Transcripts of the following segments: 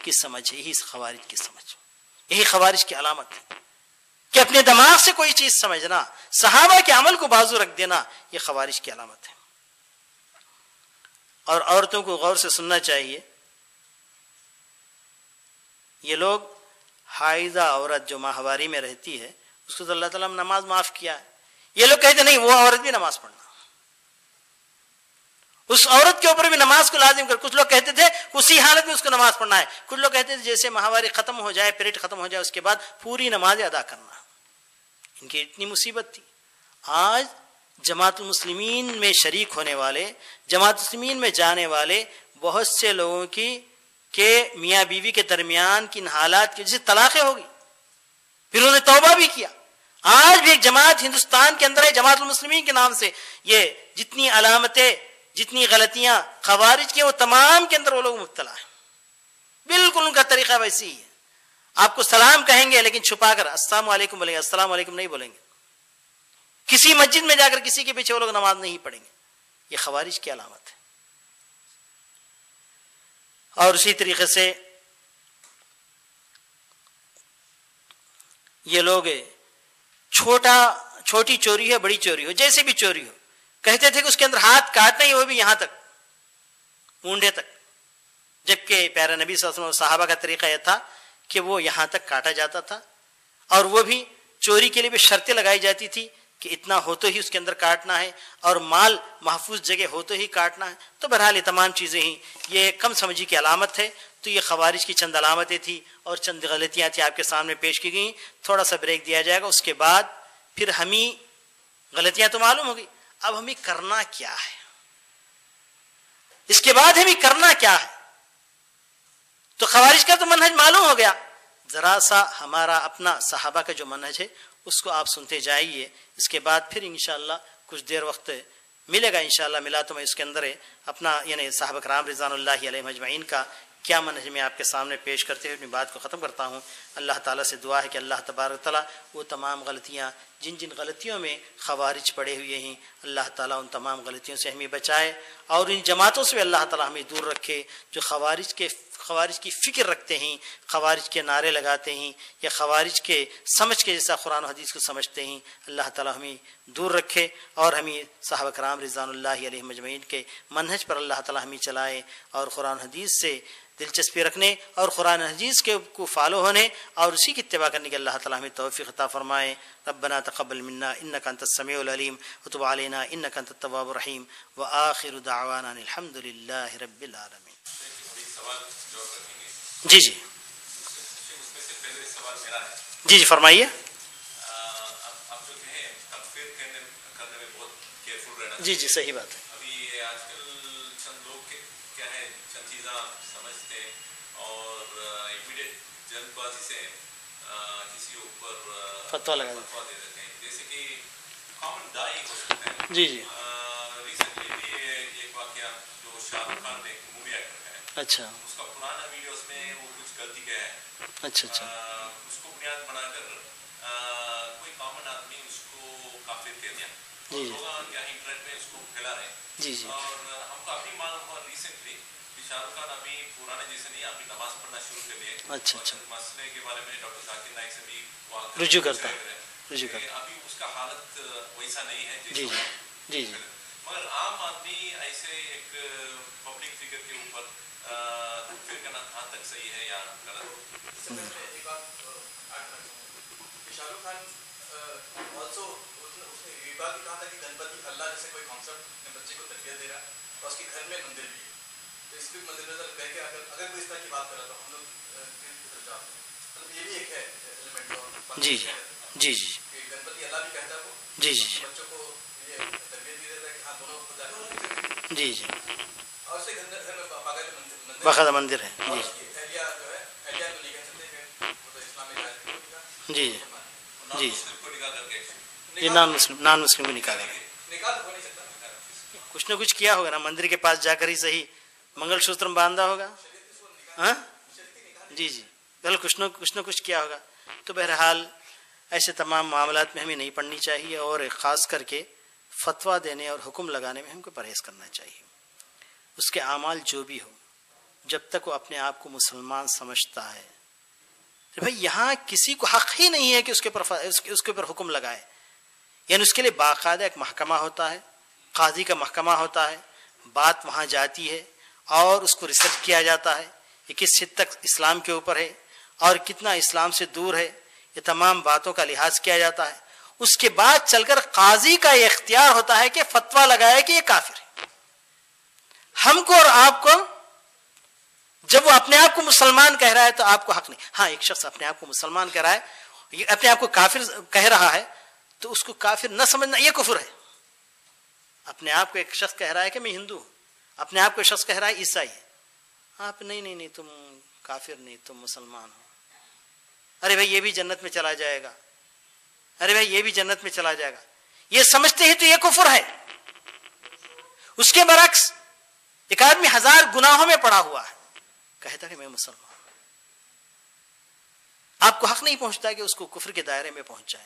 کی سمجھ ہے، یہی خوارج کی سمجھ، یہی خوارج کی علامت ہے کہ اپنے دماغ سے کوئی چیز سمجھنا، صحابہ کے عمل کو بازو رکھ دینا، یہ خوارج کی علامت ہے۔ اور عورتوں کو غور سے سننا چاہیے، یہ لوگ حائضہ عورت جو ماہواری میں رہتی ہے اس کو تو اللہ تعالیٰ نے نماز معاف کیا ہے، یہ لوگ کہتے نہیں وہ عورت بھی نماز پڑھنا، اس عورت کے اوپر بھی نماز کو لازم کر۔ کچھ لوگ کہتے تھے اسی حالت میں اس کو نماز پڑھنا ہے، کچھ لوگ کہتے تھے جیسے ماہواری ختم ہو جائے، پیریڈ ختم ہو جائے اس کے بعد پوری نماز ادا کرنا۔ ان کی اتنی مصیبت تھی۔ آج جماعت المسلمین میں شریک ہونے والے، جماعت المسلمین میں جانے والے بہت سے لوگوں کی کہ میاں بیوی کے درمیان کی ان حالات کی وجہ سے طلاقیں ہو گئی، پھر انہوں نے توبہ بھی کیا۔ آج بھی ایک جماعت ہندوستان کے اندر ہے جماعت المسلمین کے نام سے، یہ جتنی علامتیں، جتنی غلطیاں خوارج کی وہ تمام کے اندر وہ لوگ مبتلا ہیں۔ بالکل ان کا طریقہ ویسی ہی ہے، آپ کو سلام کہیں گے لیکن چھپا کر السلام علیکم بولیں گے، السلام علیکم نہیں بولیں گے۔ کسی مسجد میں جا کر کسی کے پیچھے وہ لوگ نماز نہیں پڑھیں گے، یہ خوارج کی علامت ہے۔ اور اسی طریقے سے یہ لوگ چھوٹی چوری ہے، بڑی چوری ہو، جیسے بھی چوری ہو، کہتے تھے کہ اس کے اندر ہاتھ کاٹنا ہی، وہ بھی یہاں تک مونڈے تک، جبکہ پیارے نبی صلی اللہ علیہ وسلم صحابہ کا طریقہ یہ تھا کہ وہ یہاں تک کاٹا جاتا تھا، اور وہ بھی چوری کے لیے بھی شرطیں لگائی جاتی تھی کہ اتنا ہو تو ہی اس کے اندر کاٹنا ہے، اور مال محفوظ جگہ ہو تو ہی کاٹنا ہے۔ تو بہرحال یہ تمام چیزیں ہی یہ کم سمجھی کی علامت ہے۔ تو یہ خوارج کی چند علامتیں تھی اور چند غلطیاں تھیں آپ کے سامنے پیش کی گئیں۔ تھوڑا سا بریک دیا جائے گا، اس کے بعد پھر ہمیں غلطیاں تو معلوم ہو گئی، اب ہمیں کرنا کیا ہے، اس کے بعد ہمیں کرنا کیا ہے۔ تو خوارج کا تو منہج معلوم ہو گیا، ذرا سا ہمارا اپنا صحابہ کا جو منہج ہے اس کو آپ سنتے جائیے۔ اس کے بعد پھر انشاءاللہ کچھ دیر وقت ملے گا، انشاءاللہ ملا تو میں اس کے اندر اپنا یعنی صحابہ کرام رضوان اللہ علیہم اجمعین کا کیا منہج میں آپ کے سامنے پیش کرتے ہوئے اپنی بات کو ختم کرتا ہوں۔ اللہ تعالیٰ سے دعا ہے کہ اللہ تبارک تعالیٰ وہ تمام غلطیاں جن جن غلطیوں میں خوارج پڑے ہوئے ہیں، اللہ تعالیٰ ان تمام غلطیوں سے ہمیں بچائے، اور ان جماعتوں سے اللہ تعالیٰ ہمیں دور رکھے جو خوارج کی فکر رکھتے ہیں، خوارج کے نعرے لگاتے ہیں، یا خوارج کے سمجھ کے جیسا قرآن و حدیث کو سمجھتے ہیں۔ اللہ تعالیٰ ہمیں دور رکھے اور ہمیں صحابہ کرام رضوان اللہ علیہم اجمعین کے منہج پر اللہ تعالیٰ ہمیں چلائے، اور قرآن حدیث سے دلچسپی رکھنے اور قرآن حدیث کے کو فالو ہونے اور اسی کی اتباع کرنے کے اللہ تعالیٰ ہمیں توفیق عطا فرمائے۔ ربنا تقبل منا انک انت السمیع العلیم وتب علینا انک انت التواب الرحیم وآخر دعوانا الحمد للہ رب العالمین۔ جی جی جی جی فرمائیے۔ جی جی صحیح بات ہے۔ ابھی آج کل چند لوگ کیا ہے چند چیزاں سمجھتے اور امیڈیٹ جلد بازی سے کسی اوپر فتویٰ لگا دے دیتے ہیں، جیسے کہ کامن دائی ہو سکتے ہیں۔ جی جی ریسنٹلی بھی ایک واقعہ جو شاہ رخ خان نے ایک مووی ایکٹر ہے، اچھا اس کا پرانا ویڈیوز میں وہ کچھ غلطی کیا ہے، اچھا اچھا اس کو بنیاد بنا کر کوئی کامن آدمی اس کو کافر کہہ دیا، لوگ کیا انٹرنیٹ میں اس کو پھیلا رہے ہیں۔ جی جی اور ہم کو ابھی معلوم ہوا ریسنٹلی کہ شاہ رخ خان ابھی پرانے جیسے نہیں، ابھی نماز پڑھنا شروع کر دیے۔ اچھا اچھا مسئلے کے بارے میں ڈاکٹر ذاکر نائک سے بھی رجوع کرتا ہے، ابھی اس کا حالت ویسا نہیں ہے جی جی جی جی مگر عام آدمی ایسے ایک پبلک فگر کے اوپر تکفیر کرنا کہاں تک صحیح ہے یا غلط؟ شاہ رخ خان آلسو اس نے یہ بات بھی کہا تھا کہ گنپتی اللہ جیسے کوئی کانسیپٹ اپنے بچے کو تربیت دے رہا ہے اور اس کے گھر میں مندر بھی ہے، تو اس کے مد نظر کہہ کے اگر کوئی اس طرح کی بات کرا تو ہم لوگ مطلب یہ بھی ایک ہے ایلیمنٹ جی جی جی کہ گنپتی اللہ بھی کہتا ہے وہ جی جی بچوں کو یہ تربیت بھی دیتا ہے کہ ہاں دونوں خدا جی جی اور اس کے گھر میں باقاعدہ مندر ہے۔ اور جی اس کی اہلیہ جو ہے اہلیہ تو نہیں کہہ سکتے کہ وہ تو اسلامی رائے جی جی کو نکال کر کے یہ نان مسلم کو نکالا نکال ہو نہیں سکتا، کچھ نہ کچھ کیا ہوگا نا، مندر کے پاس جا کر ہی صحیح منگل سوتر باندھا ہوگا، ہاں جی جی بل کچھ نہ کچھ کیا ہوگا۔ تو بہرحال ایسے تمام معاملات میں ہمیں نہیں پڑھنی چاہیے، اور خاص کر کے فتویٰ دینے اور حکم لگانے میں ہم کو پرہیز کرنا چاہیے۔ اس کے اعمال جو بھی ہو جب تک وہ اپنے آپ کو مسلمان سمجھتا ہے. بھائی یہاں کسی کو حق ہی نہیں ہے کہ اس کے اوپر حکم لگائے. یعنی اس کے لیے باقاعدہ ایک محکمہ ہوتا ہے, قاضی کا محکمہ ہوتا ہے, بات وہاں جاتی ہے اور اس کو ریسرچ کیا جاتا ہے کہ کس حد تک اسلام کے اوپر ہے اور کتنا اسلام سے دور ہے. یہ تمام باتوں کا لحاظ کیا جاتا ہے. اس کے بعد چل کر قاضی کا یہ اختیار ہوتا ہے کہ فتویٰ لگائے کہ یہ کافر ہے. ہم کو اور آپ کو جب وہ اپنے آپ کو مسلمان کہہ رہا ہے تو آپ کو حق نہیں. ہاں, ایک شخص اپنے آپ کو مسلمان کہہ رہا ہے, اپنے آپ کو کافر کہہ رہا ہے, تو اس کو کافر نہ سمجھنا یہ کفر ہے. اپنے آپ کو ایک شخص کہہ رہا ہے کہ میں ہندو ہوں, اپنے آپ کو ایک شخص کہہ رہا ہے عیسائی ہے, آپ نہیں تم کافر نہیں, تم مسلمان ہو. ارے بھائی یہ بھی جنت میں چلا جائے گا, ارے بھائی یہ بھی جنت میں چلا جائے گا, یہ سمجھتے ہی تو یہ کفر ہے. اس کے برعکس ایک آدمی 1000 گناہوں میں پڑا ہوا ہے, کہتا کہ میں مسلمان ہوں, آپ کو حق نہیں پہنچتا کہ اس کو کفر کے دائرے میں پہنچ جائے.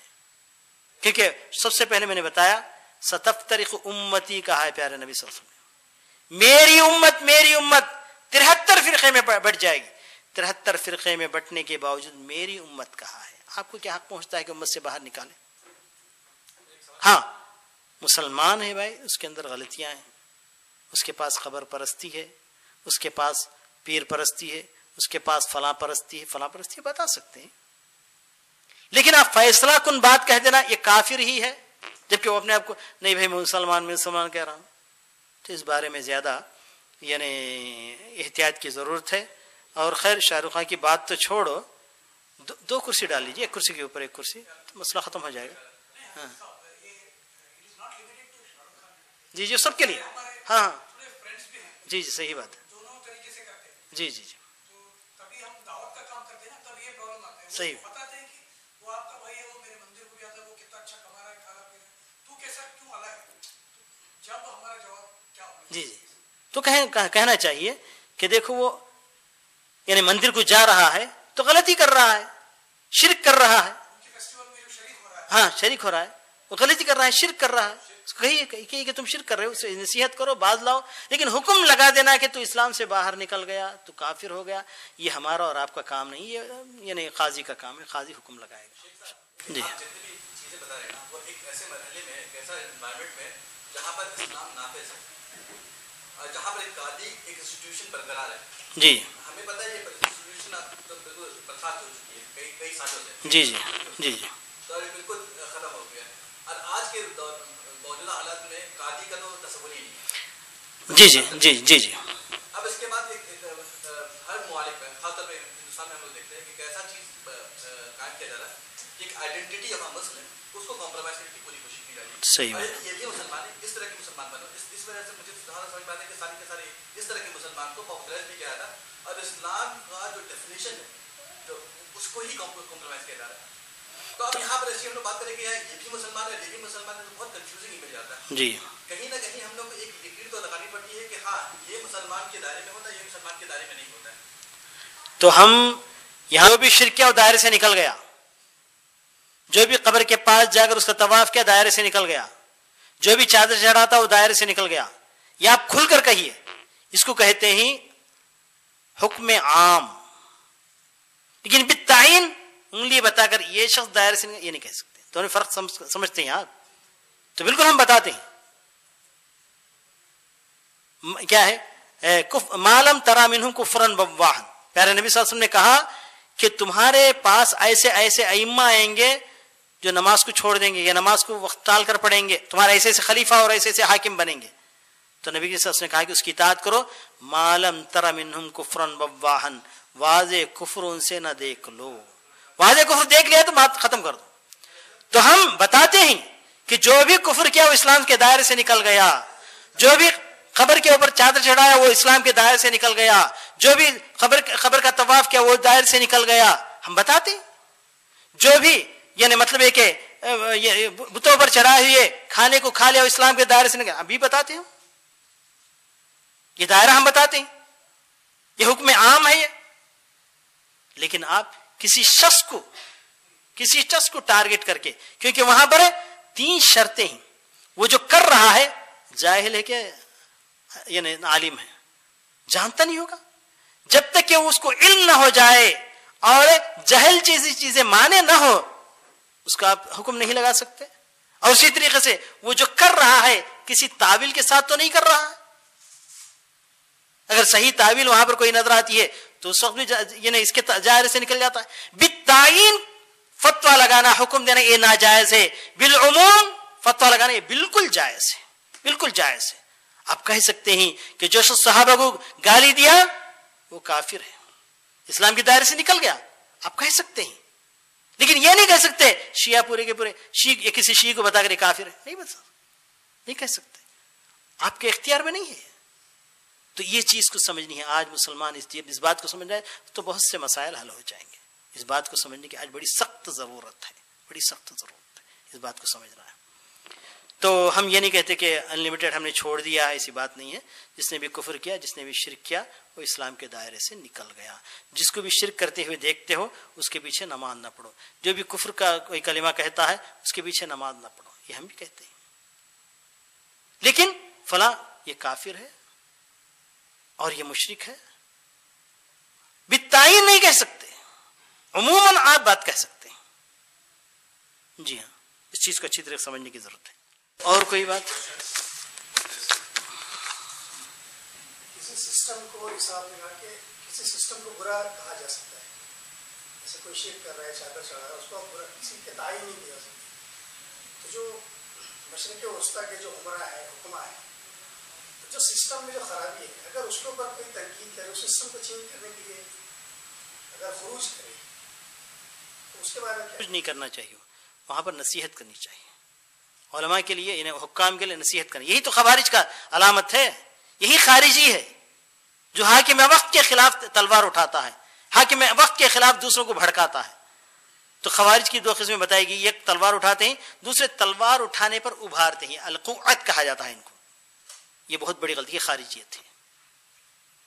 کیونکہ سب سے پہلے میں نے بتایا ستفترق امتی کہا ہے پیارے نبی صلی اللہ علیہ وسلم, میری امت 73 فرقے میں بٹ جائے گی. 73 فرقے میں بٹنے کے باوجود میری امت کہا ہے. آپ کو کیا حق پہنچتا ہے کہ امت سے باہر نکالے؟ ہاں, مسلمان ہے بھائی, اس کے اندر غلطیاں ہیں, اس کے پاس قبر پرستی ہے, اس کے پاس پیر پرستی ہے, اس کے پاس فلاں پرستی ہے, بتا سکتے ہیں. لیکن آپ فیصلہ کن بات کہہ دینا یہ کافر ہی ہے, جبکہ وہ اپنے آپ کو نہیں بھائی میں مسلمان کہہ رہا ہوں. تو اس بارے میں زیادہ یعنی احتیاط کی ضرورت ہے. اور خیر شاہ رخ خان کی بات تو چھوڑو, 2 کرسی ڈال لیجیے, ایک کرسی کے اوپر ایک کرسی, تو مسئلہ ختم ہو جائے گا. ہاں جی سب کے لیے. ہاں جی صحیح بات ہے. جی صحیح. جی تو کہنا چاہیے کہ دیکھو وہ یعنی مندر کو جا رہا ہے تو غلطی کر رہا ہے, شرک کر رہا ہے. ہاں شریک ہو رہا ہے, وہ غلطی کر رہا ہے, شرک کر رہا ہے. کہیے کہ تم شرک کر رہے ہو, اسے نصیحت کرو, باز لاؤ. لیکن حکم لگا دینا کہ تو اسلام سے باہر نکل گیا, تو کافر ہو گیا, یہ ہمارا اور آپ کا کام نہیں, یہ یعنی قاضی کا کام ہے. قاضی حکم لگائے گا. جی چیزیں بتا رہے ہیں وہ ایک ایسے مرحلے میں, ایک ایسا انوائرمنٹ میں جہاں پر اسلام نافذ ہے اور جہاں پر ایک قاضی ایک انسٹیٹیوشن برقرار ہے. جی ہمیں پتہ ہے یہ انسٹیٹیوشن بالکل برخاست ہو چکی ہے کئی سالوں سے. جی تو بالکل ختم ہو گیا. اور آج کے موجودہ حالات میں قاضی کا تو تصور ہی نہیں ہے. جی اب اس کے بعد ہر ممالک میں خاص طور پہ ہندوستان میں ہم لوگ دیکھتے ہیں کہ ایسا چیز قائم کیا جا رہا ہے, ایک آئیڈینٹی آف مسلم, اس کو کمپرومائز کرنے کی پوری کوشش کی جا رہی ہے. صحیح. یہ بھی مسلمان ہے, اس طرح کے مسلمان بنو, اس وجہ سے مجھے سمجھ میں آتا ہے کہ سارے کے سارے اس طرح کے مسلمان کو پاپولرائز بھی کیا جاتا, اور اسلام کا جو ڈیفینیشن ہے جو اس کو ہی کمپرومائز کیا جا رہا ہے. تو اب یہاں پر ایسی ہم لوگ بات کریں کہ یہ بھی مسلمان ہے, یہ بھی مسلمان ہے, تو بہت کنفیوزنگ ہی مل جاتا ہے. جی کہیں نہ کہیں ہم لوگ کو ایک لکیر تو لگانی پڑتی ہے کہ ہاں یہ مسلمان کے دائرے میں ہوتا ہے, یہ مسلمان کے دائرے میں نہیں ہوتا ہے. تو ہم یہاں بھی شرک کیا, دائرے سے نکل گیا. جو بھی قبر کے پاس جا کر اس کا طواف کیا, دائرے سے نکل گیا. جو بھی چادر چڑھاتا وہ دائرے سے نکل گیا. یا آپ کھل کر کہیے, اس کو کہتے ہیں حکم عام. لیکن بالتعین انگلی بتا کر یہ شخص دائرے سے یہ نہیں کہہ سکتے. تو انہیں فرق سمجھتے ہیں آپ, تو بالکل ہم بتاتے ہیں کیا ہے معلوم ترا منہم کفرن بواہن. پیارے نبی صلی اللہ علیہ وسلم نے کہا کہ تمہارے پاس ایسے ائمہ آئیں گے جو نماز کو چھوڑ دیں گے یا نماز کو وقت ٹال کر پڑھیں گے, تمہارے ایسے خلیفہ اور ایسے حاکم بنیں گے. تو نبی صلی اللہ علیہ وسلم نے کہا کہ اس کی اطاعت کرو. معلوم ترا منہم کفرن بواہن, واضح کفر ان سے نہ دیکھ لو. واضح کفر دیکھ لیا تو بات ختم کر دو. تو ہم بتاتے ہیں کہ جو بھی کفر کیا وہ اسلام کے دائرے سے نکل گیا. جو بھی قبر کے اوپر چادر چڑھایا وہ اسلام کے دائرے سے نکل گیا. جو بھی قبر کا طواف کیا وہ دائرے سے نکل گیا. ہم بتاتے ہیں جو بھی یعنی مطلب ہے کہ بتوں پر چڑھائے ہوئے کھانے کو کھا لیا وہ اسلام کے دائرے سے نکل, ابھی بتاتے ہیں یہ دائرہ ہم بتاتے ہیں, یہ حکم عام ہے یہ. لیکن آپ کسی شخص کو ٹارگٹ کر کے, کیونکہ وہاں پر 3 شرطیں ہیں. وہ جو کر رہا ہے جاہل ہے کہ یعنی عالم ہے, جانتا نہیں ہوگا. کہ اس کو علم نہ ہو جائے اور جہل چیزیں مانے نہ ہو، اس کا آپ حکم نہیں لگا سکتے. اور اسی طریقے سے وہ جو کر رہا ہے کسی تعویل کے ساتھ تو نہیں کر رہا. اگر صحیح تعویل وہاں پر کوئی نظر آتی ہے تو اس وقت بھی یعنی اس کے دائرے سے نکل جاتا ہے. بالتعین فتویٰ لگانا، حکم دینا یہ ناجائز ہے. بالعموم فتویٰ لگانا یہ بالکل جائز ہے، بالکل جائز ہے. آپ کہہ سکتے ہیں کہ جو شخص صحابہ کو گالی دیا وہ کافر ہے، اسلام کے دائرے سے نکل گیا، آپ کہہ سکتے ہیں. لیکن یہ نہیں کہہ سکتے شیعہ پورے کے پورے یا کسی شیعہ کو بتا کر کافر ہے، نہیں کہہ سکتے، آپ کے اختیار میں نہیں ہے. تو یہ چیز کو سمجھنی ہے. آج مسلمان اس بات کو سمجھ رہے ہیں تو بہت سے مسائل حل ہو جائیں گے. اس بات کو سمجھنے کی آج بڑی سخت ضرورت ہے، بڑی سخت ضرورت ہے اس بات کو سمجھنا ہے. تو ہم یہ نہیں کہتے کہ انلمیٹڈ ہم نے چھوڑ دیا ہے، ایسی بات نہیں ہے. جس نے بھی کفر کیا، جس نے بھی شرک کیا، وہ اسلام کے دائرے سے نکل گیا. جس کو بھی شرک کرتے ہوئے دیکھتے ہو اس کے پیچھے نماز نہ پڑھو. جو بھی کفر کا کوئی کلمہ کہتا ہے اس کے پیچھے نماز نہ پڑھو، یہ ہم بھی کہتے ہیں. لیکن فلاں یہ کافر ہے اور یہ مشرک ہے بالتعین نہیں کہہ سکتے، عموماً آپ بات کہہ سکتے ہیں. جی ہاں، اس چیز کو اچھی طرح سمجھنے کی ضرورت ہے. اور کوئی بات؟ کسی سسٹم کو حساب لگا کے کسی سسٹم کو برا کہا جا سکتا ہے. جیسے کوئی شرک کر رہا ہے، چادر چڑھا رہا ہے، اس کو برا کسی کے تعین نہیں کیا سکتا. تو جو مشرق وسطیٰ کے جو عمرا ہے، حکمہ ہے، تو جو سسٹم میں جو خرابی ہے، اگر اس کے اوپر کوئی تنقید کرے، اس سسٹم کو چینج کرنے کے لیے اگر خروج کرے تو اس کے بارے میں کچھ نہیں کرنا چاہیے. وہاں پر نصیحت کرنی چاہیے. علماء کے لیے، انہیں حکام کے لیے نصیحت کرنا. یہی تو خوارج کا علامت ہے، یہی خارجی ہے جو حاکم وقت کے خلاف تلوار اٹھاتا ہے، حاکم وقت کے خلاف دوسروں کو بھڑکاتا ہے. تو خوارج کی دو قسمیں بتائی گئی، ایک تلوار اٹھاتے ہیں، دوسرے تلوار اٹھانے پر ابھارتے ہیں. القعت کہا جاتا ہے ان کو. یہ بہت بڑی غلطی ہے، خارجیت ہے،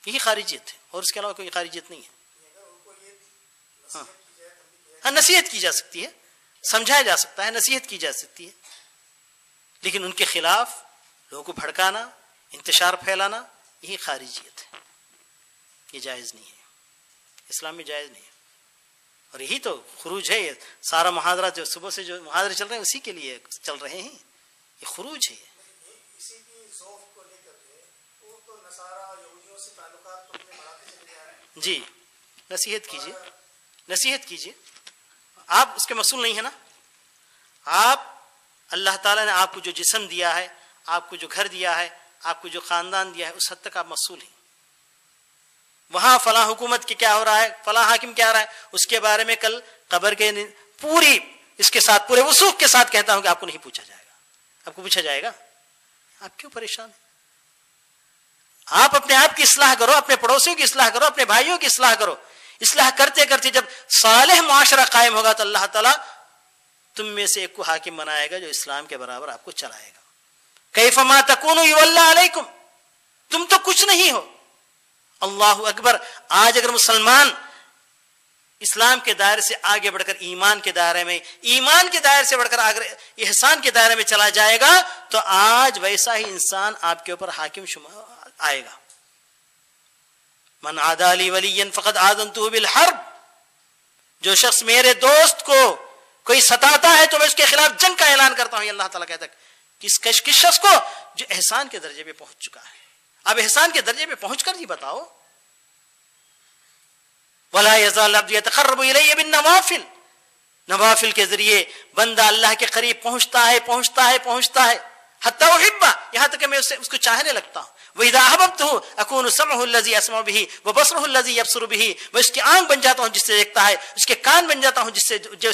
یہی خارجیت ہے اور اس کے علاوہ کوئی خارجیت نہیں ہے. ہاں نصیحت کی جا سکتی ہے، سمجھایا جا سکتا ہے، نصیحت کی جا سکتی ہے، لیکن ان کے خلاف لوگوں کو بھڑکانا، انتشار پھیلانا، یہی خارجیت ہے. یہ جائز نہیں ہے، اسلام میں جائز نہیں ہے. اور یہی تو خروج ہے. یہ سارا محاذرہ جو صبح سے جو محاذرے چل رہے ہیں اسی کے لیے چل رہے ہیں. یہ خروج ہے. اسی کی ذوق کو لے کر کے وہ تو نصارہ یہودیوں سے تعلقات کو اپنے بڑھاتے چلے جا رہے ہیں. جی نصیحت کیجیے، نصیحت کیجیے. آپ اس کے مسئول نہیں ہیں نا. آپ اللہ تعالیٰ نے آپ کو جو جسم دیا ہے، آپ کو جو گھر دیا ہے، آپ کو جو خاندان دیا ہے، اس حد تک آپ مسئول ہیں. وہاں فلاں حکومت کے کیا ہو رہا ہے، فلاں حاکم کیا ہو رہا ہے، اس کے بارے میں کل قبر کے پوری اس کے ساتھ پورے وثوق کے ساتھ کہتا ہوں کہ آپ کو نہیں پوچھا جائے گا. آپ کو پوچھا جائے گا؟ آپ کیوں پریشان ہیں؟ آپ اپنے آپ کی اصلاح کرو، اپنے پڑوسیوں کی اصلاح کرو، اپنے بھائیوں کی اصلاح کرو. اصلاح کرتے کرتے جب صالح معاشرہ قائم ہوگا تو اللہ تعالیٰ تم میں سے ایک کو حاکم بنائے گا جو اسلام کے برابر آپ کو چلائے گا. کیف ما تکونوا یولی علیکم، تم تو کچھ نہیں ہو. اللہ اکبر. آج اگر مسلمان اسلام کے دائرے سے آگے بڑھ کر ایمان کے دائرے میں، ایمان کے دائرے سے بڑھ کر آگے احسان کے دائرے میں چلا جائے گا تو آج ویسا ہی انسان آپ کے اوپر حاکم آئے گا. من عادی لی ولیا فقد آذنتہ بالحرب، جو شخص میرے دوست کو کوئی ستاتا ہے تو میں اس کے خلاف جنگ کا اعلان کرتا ہوں. یہ اللہ تعالیٰ کہتا ہے کس شخص کو؟ جو احسان کے درجے پہ پہنچ چکا ہے. اب احسان کے درجے پہ پہنچ کر جی بتاؤ. وَلَا يَزَالُ الْعَبْدُ يَتَقَرَّبُ إِلَيَّ بِالنَّوَافِلِ، نوافل کے ذریعے بندہ اللہ کے قریب پہنچتا ہے حتی احبہ، یہاں تک کہ میں اس کو چاہنے لگتا ہوں. وَإِذَا أَحْبَبْتُهُ أَكُونُ سَمْعُهُ الَّذِي يَسْمَعُ بِهِ وَبَصَرُهُ الَّذِي يَبْصُرُ بِهِ، میں اس کی آنکھ بن جاتا ہوں جس سے دیکھتا ہے، اس کے کان بن جاتا ہوں جس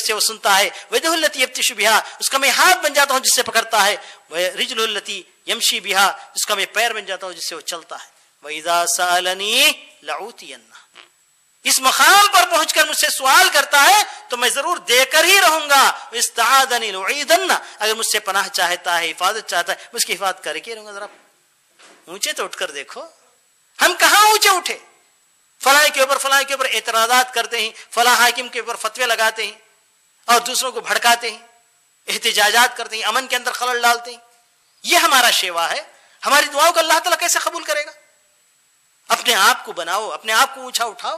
سے وہ سنتا ہے. وَيَدُهُ الَّتِي يَبْطِشُ بِهَا، اس کا میں ہاتھ بن جاتا ہوں جس سے پکڑتا ہے. وَرِجْلُهُ الَّتِي يَمْشِي بِهَا، اس کا میں پیر بن جاتا ہوں جس سے وہ چلتا ہے. وَإِذَا سَأَلَنِي لَأُوتِيَنَّهُ، اس مقام پر پہنچ کر مجھ سے سوال کرتا ہے تو میں ضرور دے کر ہی رہوں گا. استعاذنی لأعیذنہ، اگر مجھ سے پناہ چاہتا ہے، حفاظت چاہتا ہے، میں اس کی حفاظت کر کے رہوں گا. ذرا اونچے تو اٹھ کر دیکھو، ہم کہاں اونچے اٹھے؟ فلاں کے اوپر اعتراضات کرتے ہیں، فلاں حاکم کے اوپر فتوے لگاتے ہیں اور دوسروں کو بھڑکاتے ہیں، احتجاجات کرتے ہیں، امن کے اندر خلل ڈالتے ہیں. یہ ہمارا شیوا ہے. ہماری دعاؤں کو اللہ تعالیٰ کیسے قبول کرے گا؟ اپنے آپ کو بناؤ, اپنے آپ کو اونچا اٹھاؤ.